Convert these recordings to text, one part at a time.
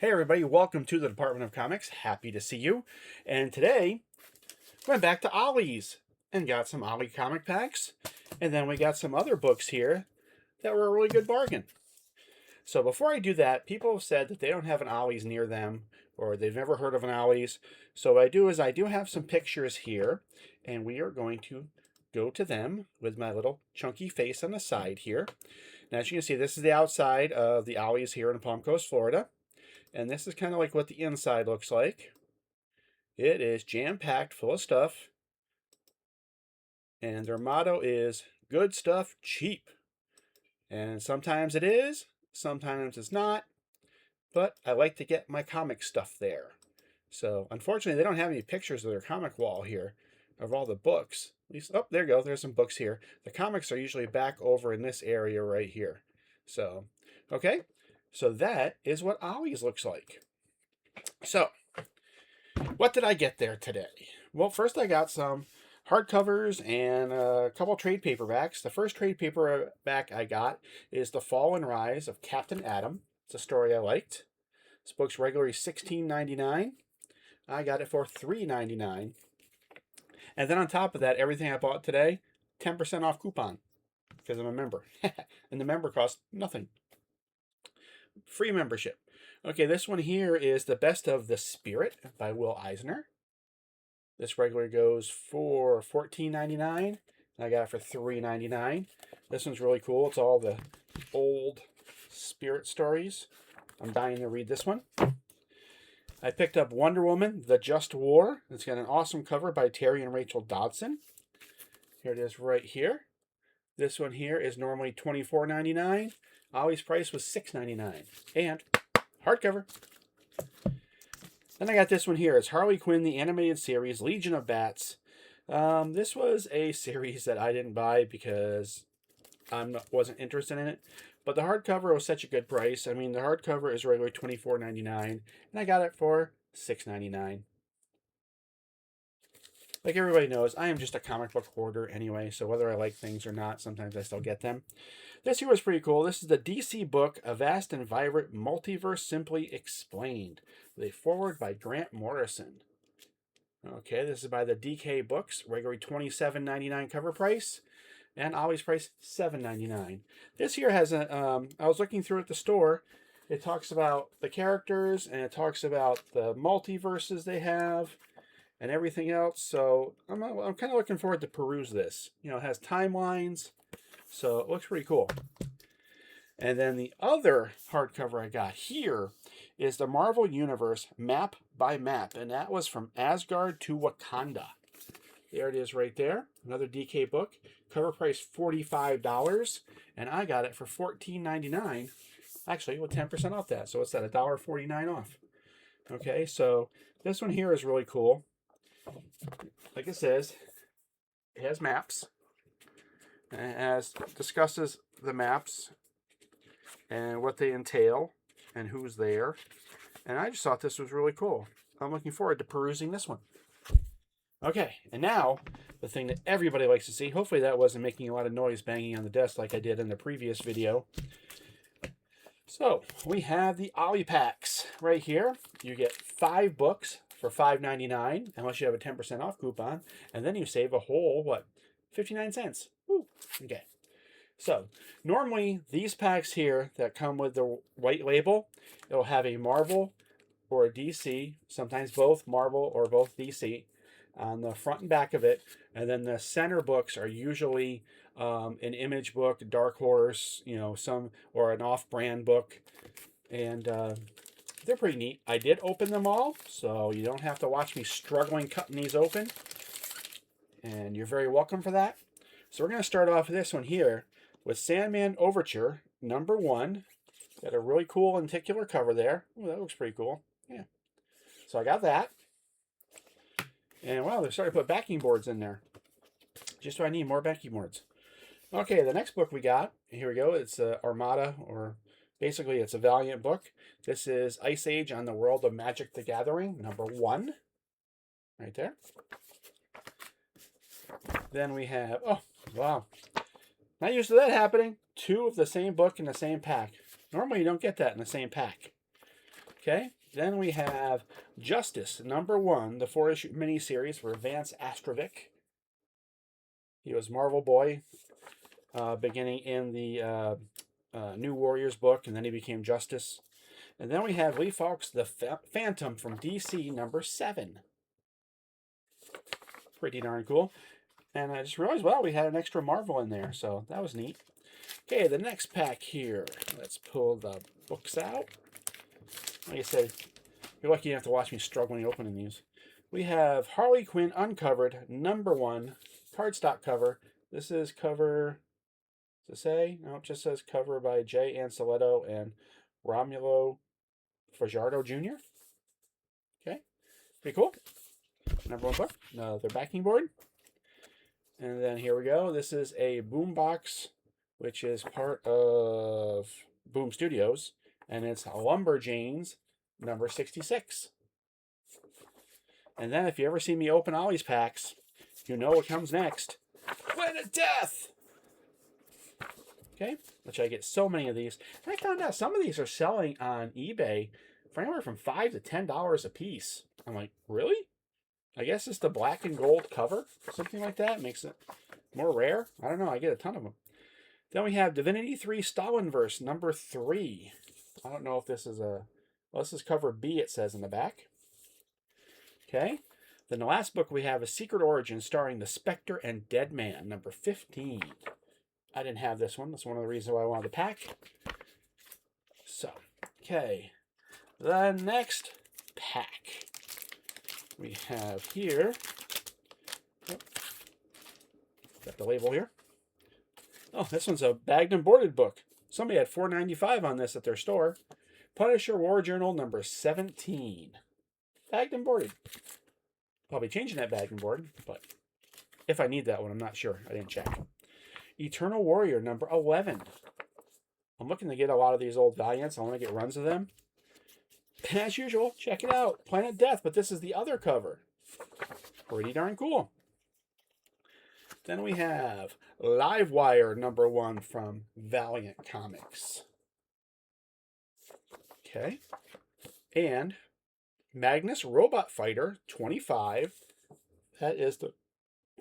Hey everybody, welcome to the Department of Comics. Happy to see you. And today, went back to Ollie's and got some Ollie comic packs. And then we got some other books here that were a really good bargain. So before I do that, people have said that they don't have an Ollie's near them or they've never heard of an Ollie's. So what I do is I do have some pictures here and we are going to go to them with my little chunky face on the side here. Now as you can see, this is the outside of the Ollie's here in Palm Coast, Florida. And this is kind of like what the inside looks like. It is jam-packed full of stuff. And their motto is, good stuff cheap. And sometimes it is, sometimes it's not. But I like to get my comic stuff there. So unfortunately, they don't have any pictures of their comic wall here of all the books. At least, oh, there you go. There's some books here. The comics are usually back over in this area right here. So, okay. So that is what Ollie's looks like. So, what did I get there today? Well, first I got some hardcovers and a couple trade paperbacks. The first trade paperback I got is The Fall and Rise of Captain Atom. It's a story I liked. This book's regularly $16.99. I got it for $3.99. And then on top of that, everything I bought today, 10% off coupon because I'm a member. And the member costs nothing. Free membership. Okay, this one here is The Best of the Spirit by Will Eisner. This regularly goes for $14.99. I got it for $3.99. This one's really cool. It's all the old spirit stories. I'm dying to read this one. I picked up Wonder Woman, The Just War. It's got an awesome cover by Terry and Rachel Dodson. Here it is right here. This one here is normally $24.99. Ollie's price was $6.99. And hardcover. Then I got this one here. It's Harley Quinn, the animated series, Legion of Bats. This was a series that I didn't buy because I wasn't interested in it. But the hardcover was such a good price. I mean, the hardcover is regularly $24.99. And I got it for $6.99. Like everybody knows, I am just a comic book hoarder anyway, so whether I like things or not, sometimes I still get them. This here was pretty cool. This is the DC book, A Vast and Vibrant Multiverse Simply Explained, with a foreword by Grant Morrison. Okay, this is by the DK Books, regularly $27.99 cover price, and Ollie's price $7.99. This here has a, I was looking through at the store, it talks about the characters, and it talks about the multiverses they have, and everything else. So I'm kind of looking forward to peruse this. You know, it has timelines, so it looks pretty cool. And then the other hardcover I got here is the Marvel Universe Map by Map, and that was From Asgard to Wakanda. There it is right there. Another DK book. Cover price $45, and I got it for $14.99. Actually, with 10% off that, so it's at $1.49 off. Okay, so this one here is really cool. Like it says, it has maps. And it discusses the maps and what they entail and who's there. And I just thought this was really cool. I'm looking forward to perusing this one. Okay, and now the thing that everybody likes to see. Hopefully that wasn't making a lot of noise banging on the desk like I did in the previous video. So we have the Ollie packs right here. You get 5 books for $5.99, unless you have a 10% off coupon, and then you save a whole, what, 59 cents. Woo. Okay. So, normally, these packs here that come with the white label, it'll have a Marvel or a DC, sometimes both Marvel or both DC, on the front and back of it, and then the center books are usually an Image book, Dark Horse, you know, some, or an off-brand book, and they're pretty neat. I did open them all, so you don't have to watch me struggling cutting these open. And you're very welcome for that. So we're going to start off with this one here with Sandman Overture, number 1. Got a really cool lenticular cover there. Ooh, that looks pretty cool. Yeah. So I got that. And wow, they're starting to put backing boards in there. Just so I need more backing boards. Okay, the next book we got, here we go. It's Armada, or basically it's a Valiant book. This is Ice Age on the World of Magic the Gathering, number 1. Right there. Then we have, oh, wow. Not used to that happening. 2 of the same book in the same pack. Normally you don't get that in the same pack. Okay, Then we have Justice, #1, the 4-issue miniseries for Vance Astrovic. He was Marvel Boy, beginning in the New Warriors book, and then he became Justice. And then we have Lee Falk's The Phantom from DC #7. Pretty darn cool. And I just realized, well, we had an extra Marvel in there, so that was neat. Okay, the next pack here. Let's pull the books out. Like I said, you're lucky you don't have to watch me struggling opening these. We have Harley Quinn Uncovered, #1, cardstock cover. This is cover, does it say? No, it just says cover by Jay Anceletto and Romulo Fajardo Jr. Okay, pretty cool. #1 book. Another backing board. And then here we go. This is a Boombox, which is part of Boom Studios, and it's Lumberjanes #66. And then if you ever see me open Ollie's packs, you know what comes next. Planet Death! Okay, which I get so many of these. And I found out some of these are selling on eBay for anywhere from $5 to $10 a piece. I'm like, really? I guess it's the black and gold cover, something like that. Makes it more rare. I don't know. I get a ton of them. Then we have Divinity 3 Stalinverse #3. I don't know if this is a... Well, this is cover B, it says in the back. Okay. Then the last book we have is Secret Origin, starring the Spectre and Dead Man, #15. I didn't have this one. That's one of the reasons why I wanted to pack. So, okay. The next pack we have here. Oh, got the label here. Oh, this one's a bagged and boarded book. Somebody had $4.95 on this at their store. Punisher War Journal #17. Bagged and boarded. I'll be changing that bag and board, but if I need that one, I'm not sure. I didn't check. Eternal Warrior #11. I'm looking to get a lot of these old Valiants. I want to get runs of them. And as usual, check it out. Planet Death, but this is the other cover. Pretty darn cool. Then we have Livewire #1 from Valiant Comics. Okay. And Magnus Robot Fighter 25. That is the,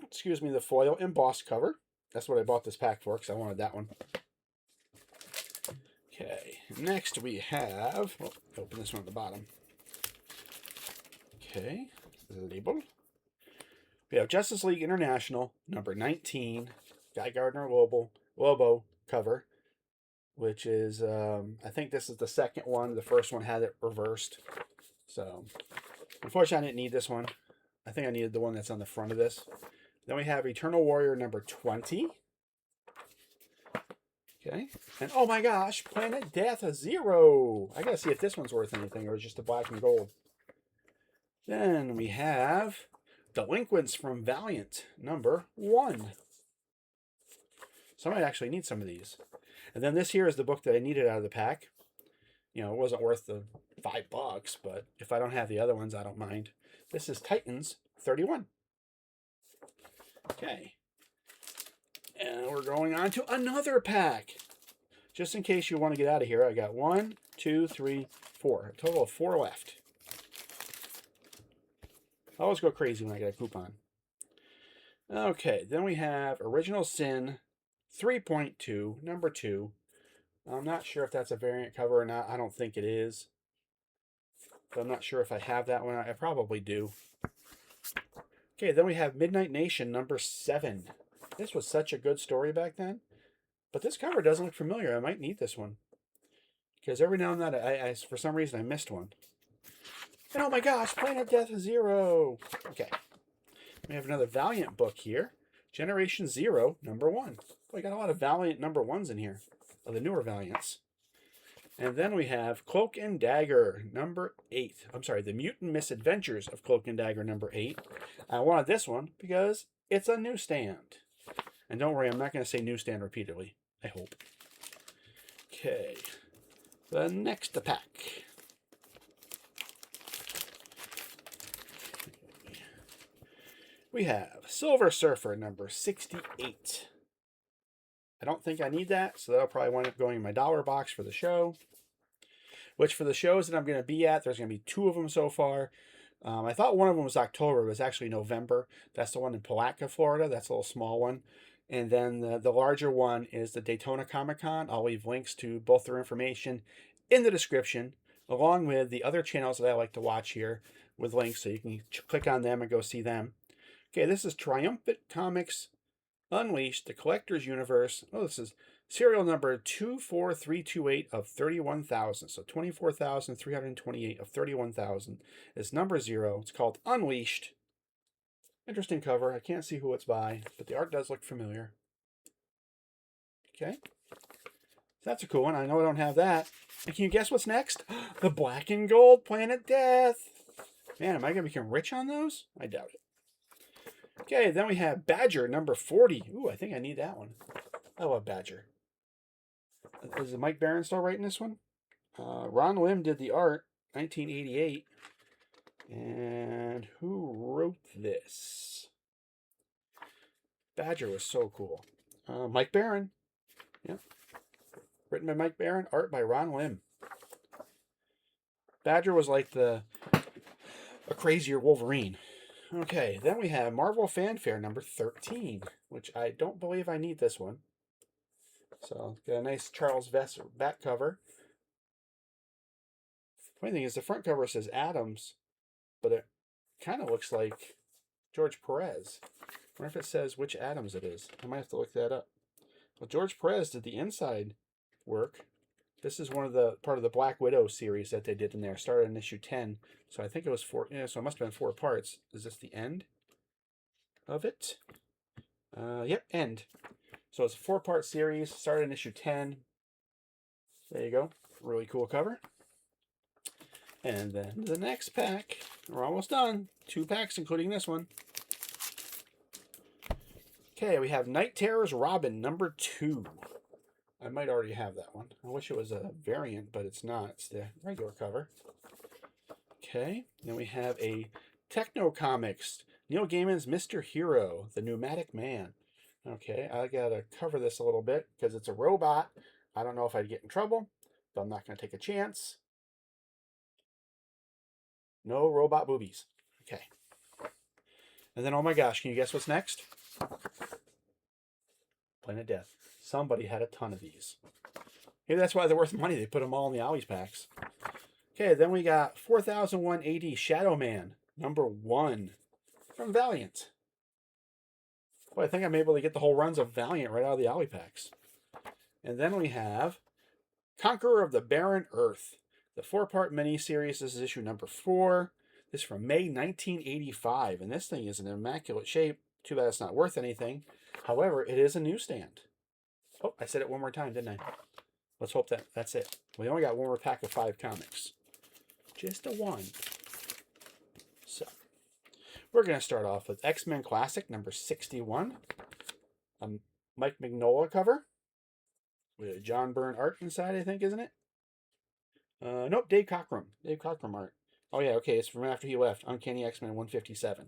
the foil embossed cover. That's what I bought this pack for, because I wanted that one. Okay, next we have, open this one at the bottom. Okay, label. We have Justice League International #19, Guy Gardner Lobo cover, which is, I think this is the second one. The first one had it reversed. So, unfortunately, I didn't need this one. I think I needed the one that's on the front of this. Then we have Eternal Warrior #20. Okay. And oh my gosh, Planet Death #0. I gotta see if this one's worth anything or just a black and gold. Then we have Delinquents from Valiant #1. Somebody actually needs some of these. And then this here is the book that I needed out of the pack. You know, it wasn't worth the $5, but if I don't have the other ones, I don't mind. This is Titans 31. Okay. And we're going on to another pack. Just in case you want to get out of here, I got 1, 2, 3, 4. A total of 4 left. I always go crazy when I get a coupon. Okay, then we have Original Sin 3.2, #2. I'm not sure if that's a variant cover or not. I don't think it is. But I'm not sure if I have that one. I probably do. Okay, then we have Midnight Nation #7. This was such a good story back then. But this cover doesn't look familiar. I might need this one. Because every now and then, I for some reason, I missed one. And oh my gosh, Planet Death #0. Okay. We have another Valiant book here. Generation Zero #1. We got a lot of Valiant #1s in here. Of the newer Valiants. And then we have Cloak and Dagger #8. I'm sorry, The Mutant Misadventures of Cloak and Dagger #8. I wanted this one because it's a newsstand. And don't worry, I'm not going to say newsstand repeatedly. I hope. Okay. The next pack. We have Silver Surfer #68. I don't think I need that, so that'll probably wind up going in my dollar box for the show. which for the shows that I'm going to be at, there's going to be 2 of them so far. I thought one of them was October, but it was actually November. That's the one in Palatka, Florida. That's a little small one. And then the larger one is the Daytona Comic Con. I'll leave links to both their information in the description, along with the other channels that I like to watch here with links, so you can click on them and go see them. Okay, this is Triumphant Comics Unleashed, the Collector's Universe. Oh, this is serial number 24328 of 31,000. So 24,328 of 31,000 is number 0. It's called Unleashed. Interesting cover. I can't see who it's by, but the art does look familiar. Okay. So that's a cool one. I know I don't have that. And can you guess what's next? The Black and Gold Planet Death. Man, am I going to become rich on those? I doubt it. Okay, then we have Badger number 40. Ooh, I think I need that one. I love Badger. Is it Mike Baron still writing this one? Ron Lim did the art, 1988. And who wrote this? Badger was so cool. Mike Baron. Yep. Written by Mike Baron, art by Ron Lim. Badger was like a crazier Wolverine. Okay, then we have Marvel Fanfare number 13, which I don't believe I need this one. So, got a nice Charles Vess back cover. Funny thing is, the front cover says Adams, but it kind of looks like George Perez. I wonder if it says which Adams it is. I might have to look that up. Well, George Perez did the inside work. This is part of the Black Widow series that they did in there. Started in issue 10. So I think it was 4. Yeah, so it must have been 4 parts. Is this the end of it? Yep, end. So it's a 4-part series. Started in issue 10. There you go. Really cool cover. And then the next pack. We're almost done. 2 packs, including this one. Okay, we have Night Terror's Robin number 2. I might already have that one. I wish it was a variant, but it's not. It's the regular cover. Okay, then we have a Techno Comics, Neil Gaiman's Mr. Hero, the Pneumatic Man. Okay, I gotta cover this a little bit because it's a robot. I don't know if I'd get in trouble, but I'm not gonna take a chance. No robot boobies. Okay. And then, oh my gosh, can you guess what's next? Planet Death. Somebody had a ton of these. Maybe that's why they're worth money. They put them all in the Ollies packs. Okay, then we got 4001 AD Shadow Man, number 1 from Valiant. Well, I think I'm able to get the whole runs of Valiant right out of the Ollie packs. And then we have Conqueror of the Barren Earth, the 4-part miniseries. This is issue number 4. This is from May 1985, and this thing is in immaculate shape. Too bad it's not worth anything. However, it is a newsstand. Oh, I said it one more time, didn't I? Let's hope that's it. We only got one more pack of 5 comics. Just a 1. So, we're going to start off with X-Men Classic number 61. A Mike Mignola cover. With a John Byrne art inside, I think, isn't it? Nope, Dave Cockrum. Dave Cockrum art. Oh, yeah, okay, it's from after he left. Uncanny X-Men 157.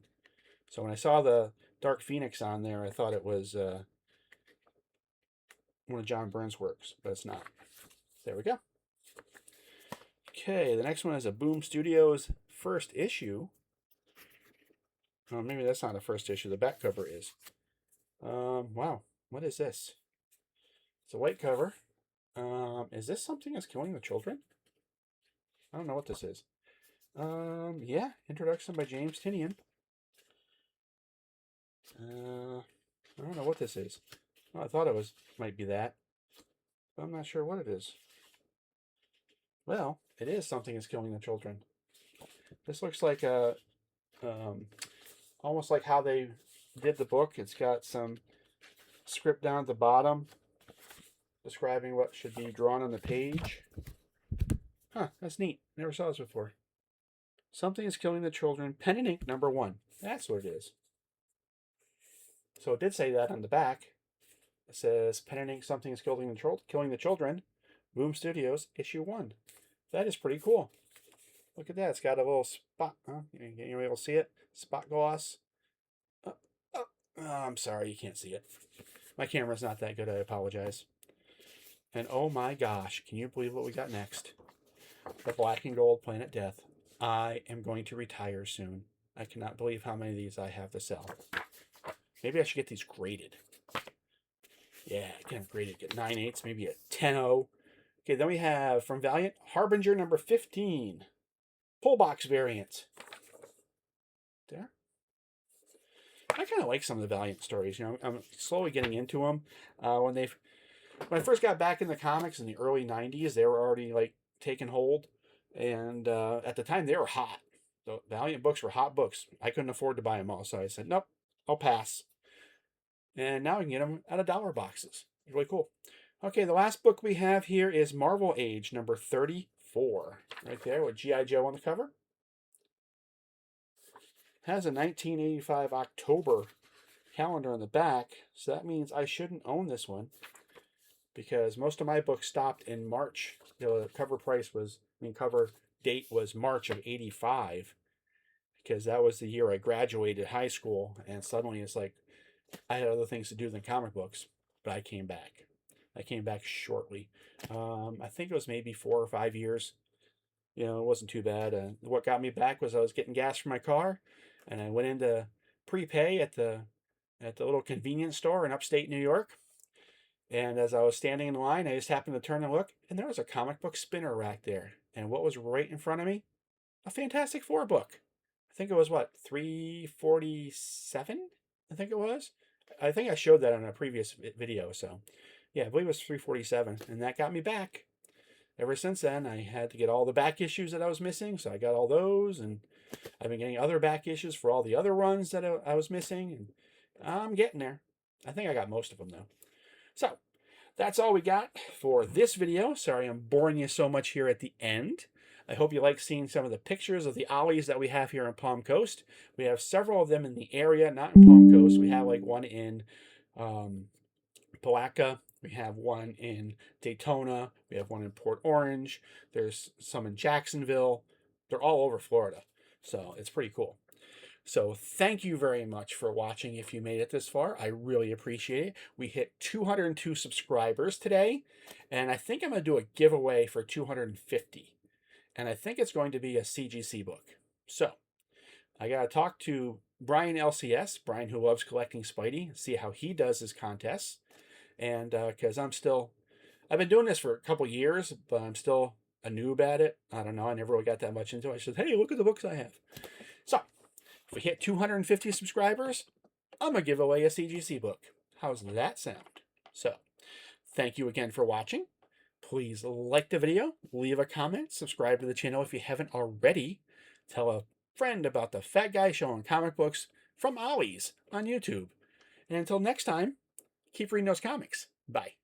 So when I saw the Dark Phoenix on there, I thought it was one of John Byrne's works, but it's not. There we go. Okay, the next one is a Boom Studios first issue. Oh, maybe that's not a first issue. The back cover is. Wow, what is this? It's a white cover. Is this Something That's Killing the Children? I don't know what this is. Yeah, introduction by James Tynion. I don't know what this is. Well, I thought it might be that, but I'm not sure what it is. Well, it is Something Is Killing the Children. This looks like almost like how they did the book. It's got some script down at the bottom describing what should be drawn on the page. Huh, that's neat. Never saw this before. Something Is Killing the Children, pen and ink number 1. That's what it is. So it did say that on the back. It says pen and ink, Something Is Killing the Children, Boom Studios, issue 1. That is pretty cool. Look at that. It's got a little spot. Huh? You're able to see it? Spot gloss. Oh, I'm sorry, you can't see it. My camera's not that good. I apologize. And oh my gosh, can you believe what we got next? the black and gold Planet Death. I am going to retire soon. I cannot believe how many of these I have to sell. Maybe I should get these graded. Yeah, get them graded. Get 9/8, maybe a 10-0. Okay, then we have from Valiant, Harbinger number 15. Pull box variant. There. I kind of like some of the Valiant stories. You know, I'm slowly getting into them. When I first got back in the comics in the early '90s, they were already like taking hold, and at the time they were hot. The Valiant books were hot books. I couldn't afford to buy them all, so I said, nope, I'll pass. And now I can get them out of dollar boxes. It's really cool. Okay, the last book we have here is Marvel Age number 34. Right there with G.I. Joe on the cover. Has a 1985 October calendar on the back, so that means I shouldn't own this one because most of my books stopped in March. The cover cover date was March of '85 because that was the year I graduated high school, and suddenly it's like I had other things to do than comic books, but I came back. I came back shortly. I think it was maybe 4 or 5 years. You know, it wasn't too bad. What got me back was I was getting gas for my car, and I went into prepay at the little convenience store in upstate New York. And as I was standing in line, I just happened to turn and look, and there was a comic book spinner rack there. And what was right in front of me? A Fantastic Four book. I think it was what, 347? I think it was. I think I showed that on a previous video. So, yeah, I believe it was 347, and that got me back. Ever since then, I had to get all the back issues that I was missing, so I got all those, and I've been getting other back issues for all the other runs that I was missing, and I'm getting there. I think I got most of them, though. So, that's all we got for this video. Sorry I'm boring you so much here at the end. I hope you like seeing some of the pictures of the ollies that we have here in Palm Coast. We have several of them in the area, not in Palm Coast. We have like one in Palatka. We have one in Daytona. We have one in Port Orange. There's some in Jacksonville. They're all over Florida. So it's pretty cool. So thank you very much for watching if you made it this far. I really appreciate it. We hit 202 subscribers today, and I think I'm going to do a giveaway for 250. And I think it's going to be a CGC book. So I got to talk to Brian LCS, Brian who loves collecting Spidey, see how he does his contests. And because I've been doing this for a couple years, but I'm still a noob at it. I don't know. I never really got that much into it. I said, hey, look at the books I have. So if we hit 250 subscribers, I'm going to give away a CGC book. How's that sound? So, thank you again for watching. Please like the video, leave a comment, subscribe to the channel if you haven't already. Tell a friend about the fat guy showing comic books from Ollies on YouTube. And until next time, keep reading those comics. Bye.